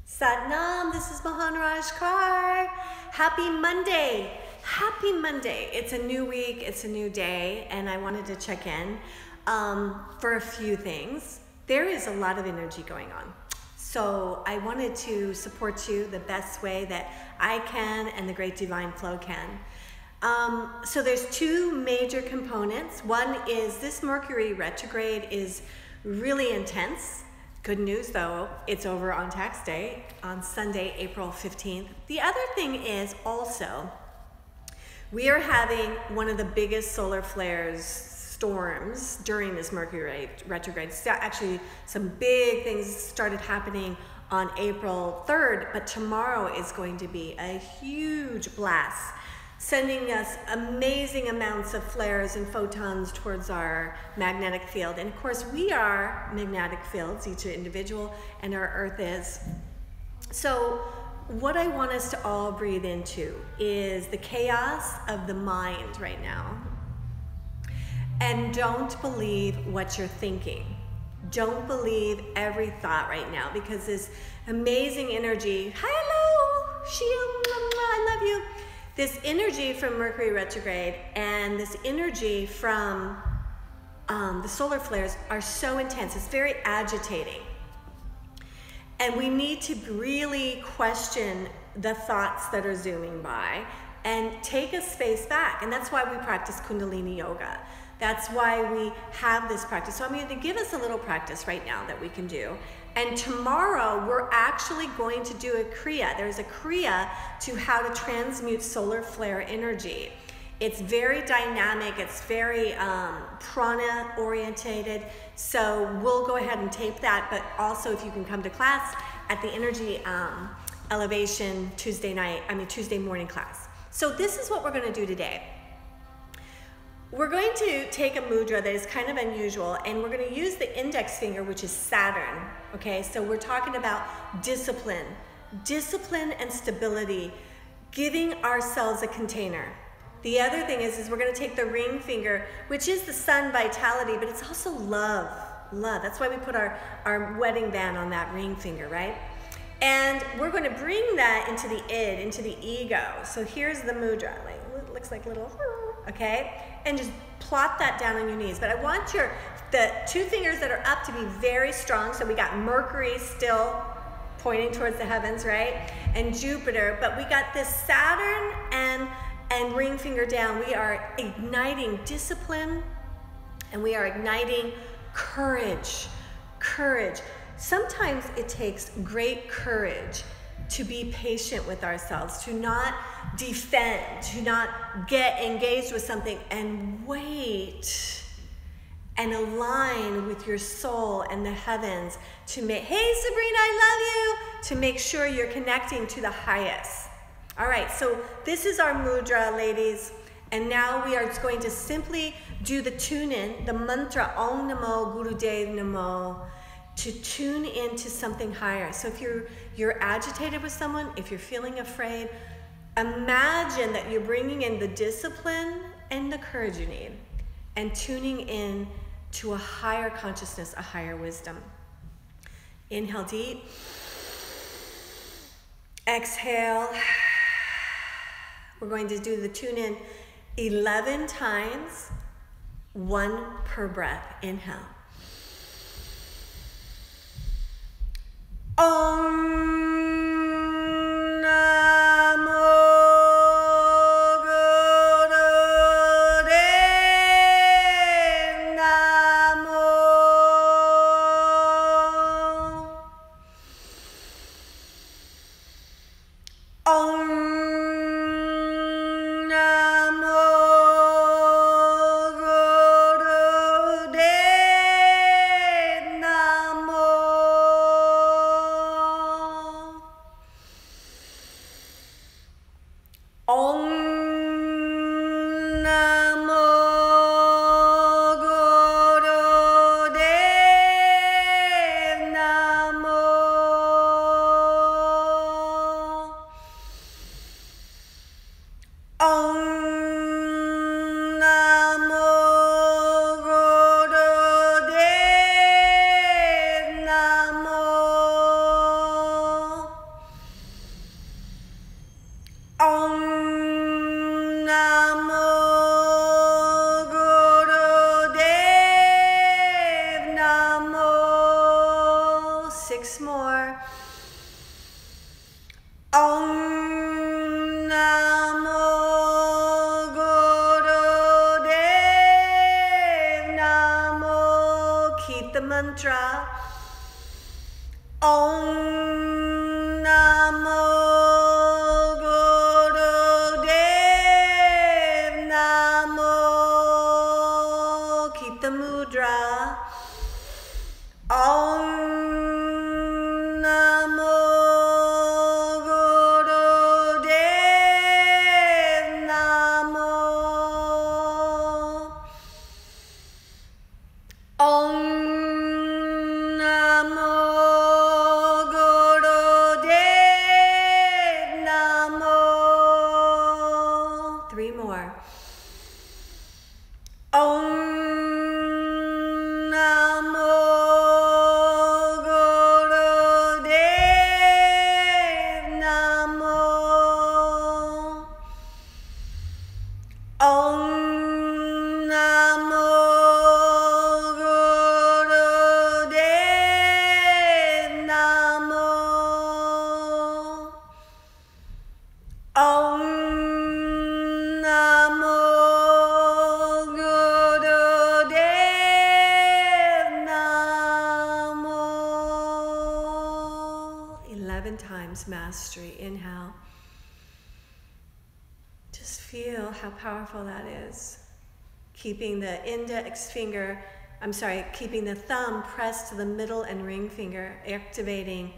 Satnam, this is Maharaj Kaur. Happy Monday. Happy Monday. It's a new week, it's a new day, and I wanted to check in for a few things. There is a lot of energy going on. So I wanted to support you the best way that I can and the great divine flow can. So there's two major components. One is this Mercury retrograde is really intense. Good news though, it's over on tax day on Sunday, April 15th. The other thing is also, we are having one of the biggest solar flares, storms during this Mercury retrograde. Actually, some big things started happening on April 3rd, but tomorrow is going to be a huge blast, sending us amazing amounts of flares and photons towards our magnetic field. And of course, we are magnetic fields, each individual, and our Earth is. So what I want us to all breathe into is the chaos of the mind right now. And don't believe what you're thinking. Don't believe every thought right now, because this amazing energy, hello, I love you. This energy from Mercury retrograde and this energy from the solar flares are so intense. It's very agitating. And we need to really question the thoughts that are zooming by and take a space back. And that's why we practice Kundalini Yoga. That's why we have this practice. So I'm going to give us a little practice right now that we can do. And tomorrow, we're actually going to do a Kriya. There's a Kriya to how to transmute solar flare energy. It's very dynamic. It's very prana orientated. So we'll go ahead and tape that. But also, if you can come to class at the energy elevation Tuesday morning class. So this is what we're going to do today. We're going to take a mudra that is kind of unusual, and we're going to use the index finger, which is Saturn. Okay, so we're talking about discipline and stability, giving ourselves a container. The other thing is we're going to take the ring finger, which is the sun vitality, but it's also love. That's why we put our wedding band on that ring finger, right? And we're going to bring that into the id, into the ego. So here's the mudra. Like, it looks like little, okay? And just plot that down on your knees. But I want the two fingers that are up to be very strong. So we got Mercury still pointing towards the heavens, right? And Jupiter, but we got this Saturn and ring finger down. We are igniting discipline, and we are igniting courage. Sometimes it takes great courage to be patient with ourselves, to not defend, to not get engaged with something, and wait and align with your soul and the heavens to make, hey Sabrina, I love you, to make sure you're connecting to the highest. All right, so this is our mudra, ladies, and now we are going to simply do the tune-in, the mantra Om Namo Gurudev Namo, to tune into something higher. So if you're agitated with someone, if you're feeling afraid, imagine that you're bringing in the discipline and the courage you need and tuning in to a higher consciousness, a higher wisdom. Inhale deep. Exhale. We're going to do the tune in 11 times, 1 per breath. Inhale. Om Namo Gurudev Namo. Om Namo Gurudev Namo. 6 more. Om Namo Gurudev Namo. Keep the mantra. Om Namo Gurudev Namo. Keep the mudra. Om Namo Gurudev Namo. Om Namo Gurudev Namo. 3 more. Om Namo Gurudev Namo. Om Namo Gurudev Namo. Om Namo Gurudev Namo. 11 times mastery. Inhale. Just feel how powerful that is. Keeping the keeping the thumb pressed to the middle and ring finger, activating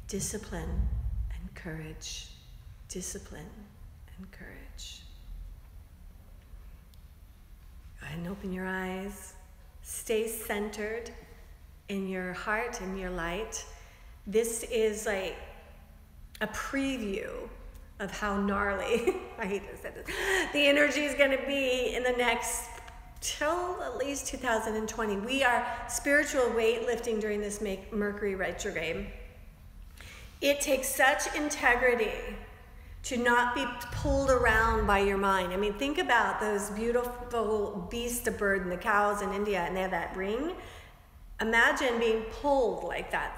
discipline and courage. Discipline and courage. Go ahead and open your eyes. Stay centered in your heart and your light. This is like a preview of how gnarly, I hate to say this, the energy is going to be in the next, till at least 2020. We are spiritual weightlifting during this Mercury retrograde. It takes such integrity to not be pulled around by your mind. I mean, think about those beautiful beasts of burden, the cows in India, and they have that ring. Imagine being pulled like that.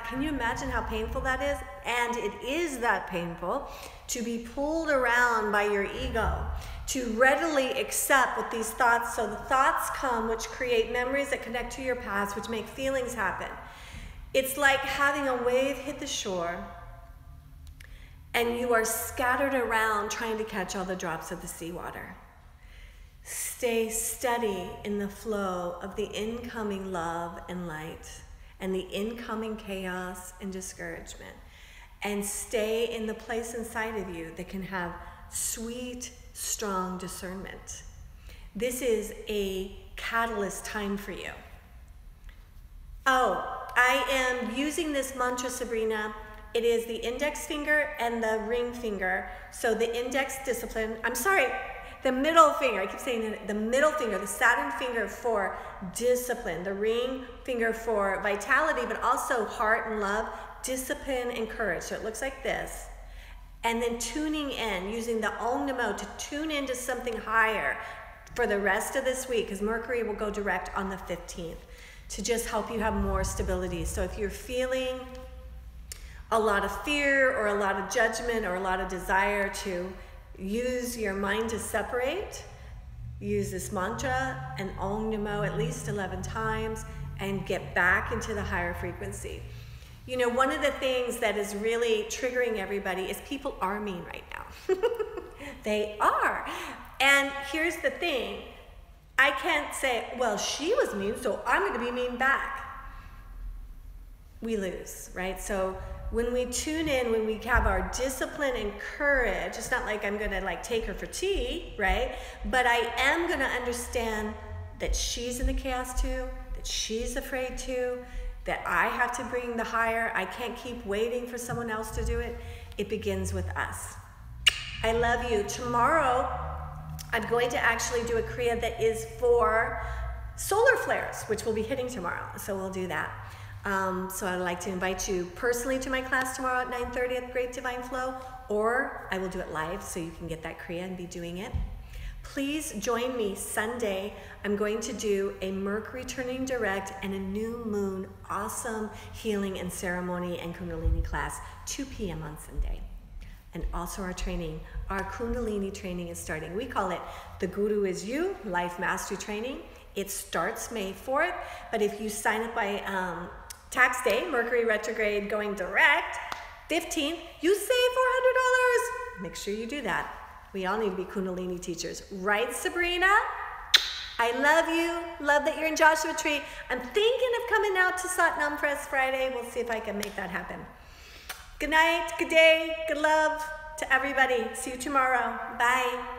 Can you imagine how painful that is? And it is that painful to be pulled around by your ego, to readily accept what these thoughts, so the thoughts come which create memories that connect to your past, which make feelings happen. It's like having a wave hit the shore and you are scattered around trying to catch all the drops of the seawater. Stay steady in the flow of the incoming love and light and the incoming chaos and discouragement. And stay in the place inside of you that can have sweet, strong discernment. This is a catalyst time for you. Oh, I am using this mantra, Sabrina. It is the index finger and the ring finger. So the index discipline, the middle finger, I keep saying it, the middle finger, the Saturn finger for discipline, the ring finger for vitality, but also heart and love, discipline and courage. So it looks like this. And then tuning in, using the Om Namo to tune into something higher for the rest of this week, because Mercury will go direct on the 15th to just help you have more stability. So if you're feeling a lot of fear or a lot of judgment or a lot of desire to use your mind to separate, use this mantra and Om Namo at least 11 times and get back into the higher frequency. You know, one of the things that is really triggering everybody is people are mean right now. They are. And here's the thing. I can't say, well, she was mean, so I'm going to be mean back. We lose, right? So when we tune in, when we have our discipline and courage, it's not like I'm going to like take her for tea, right? But I am going to understand that she's in the chaos too, that she's afraid too, that I have to bring the higher. I can't keep waiting for someone else to do it. It begins with us. I love you. Tomorrow, I'm going to actually do a Kriya that is for solar flares, which will be hitting tomorrow. So we'll do that. So I'd like to invite you personally to my class tomorrow at 9:30 at Great Divine Flow, or I will do it live so you can get that Kriya and be doing it. Please join me Sunday. I'm going to do a Mercury turning direct and a new moon awesome healing and ceremony and Kundalini class, 2 p.m. on Sunday. And also our training, our Kundalini training is starting. We call it the Guru is You Life Mastery Training. It starts May 4th, but if you sign up by tax day, Mercury retrograde going direct, 15th, you save $400. Make sure you do that. We all need to be Kundalini teachers. Right, Sabrina? I love you. Love that you're in Joshua Tree. I'm thinking of coming out to Satnam Press Friday. We'll see if I can make that happen. Good night, good day, good love to everybody. See you tomorrow. Bye.